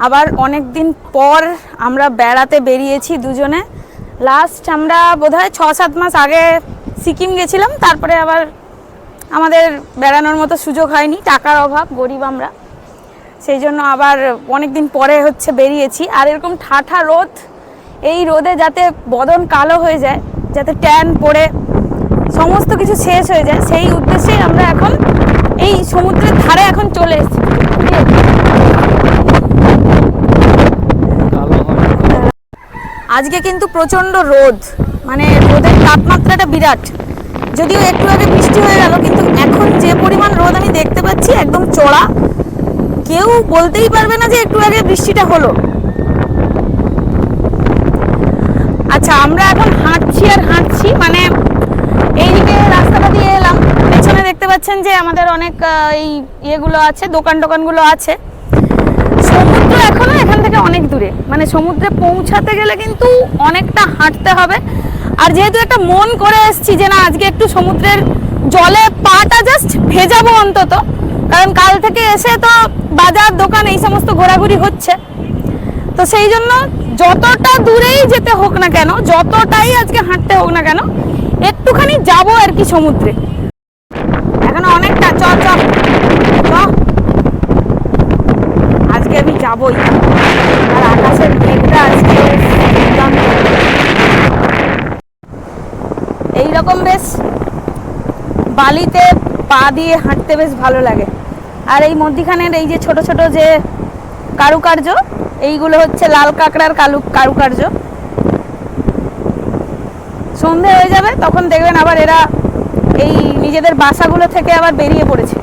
আবার অনেক দিন পর আমরা বেড়াতে বেরিয়েছি দুজনে। লাস্ট আমরা বোধহয় 6-7 মাস আগে সিকিম গেছিলাম, তারপরে আবার আমাদের বেড়ানোর মতো সুযোগ হয়নি, টাকার অভাব, গরিব আমরা, সেই জন্য আবার অনেক দিন পরে হচ্ছে বেরিয়েছি। আর এরকম ঠাঠা রোদ, এই রোদে যাতে বদন কালো হয়ে যায়, যাতে ট্যান পড়ে সমস্ত কিছু শেষ হয়ে যায়, সেই উদ্দেশ্যেই আমরা এখন এই সমুদ্রের ধারে এখন চলে এসেছি। আজকে কিন্তু প্রচণ্ড রোদ, মানে রোদের তাপমাত্রাটা বিরাট। যদিও একটু আগে বৃষ্টি হয়ে গেল, কিন্তু এখন যে পরিমাণ রোদ আমি দেখতে পাচ্ছি একদম চড়া, কেউ বলতেই পারবে না যে একটু আগে বৃষ্টিটা হলো। আচ্ছা, আমরা এখন হাঁটছি আর হাঁটছি, মানে এইদিকে রাস্তাটা দিয়ে এলাম, পেছনে দেখতে পাচ্ছেন যে আমাদের অনেক এই ইয়েগুলো আছে, দোকানগুলো আছে। সমুদ্র এখনো এখান থেকে অনেক দূরে, মানে সমুদ্রে পৌঁছাতে গেলে কিন্তু অনেকটা হাঁটতে হবে। আর যেহেতু একটা মন করে এসেছি যে না, আজকে একটু সমুদ্রের জলে পাটা জাস্ট ভেজাবো অন্তত, কারণ কাল থেকে এসে তো বাজার দোকান এই সমস্ত ঘোরাঘুরি হচ্ছে, তো সেই জন্য যতটা দূরেই যেতে হোক না কেন, যতটাই আজকে হাঁটতে হোক না কেন, একটুখানি যাবো আর কি সমুদ্রে। এখন অনেকটা চ চ চ, আজকে আমি যাবই। আর আকাশের মেঘটা আজকে এইরকম বেশ বালিতে পা দিয়ে হাঁটতে বেশ ভালো লাগে। আর এই মধ্যিখানের এই যে ছোট ছোট যে কারুকার্য, এইগুলো হচ্ছে লাল কাঁকড়ার কারুকার্য। সন্ধে হয়ে যাবে তখন দেখবেন আবার এরা এই নিজেদের বাসাগুলো থেকে আবার বেরিয়ে পড়েছে।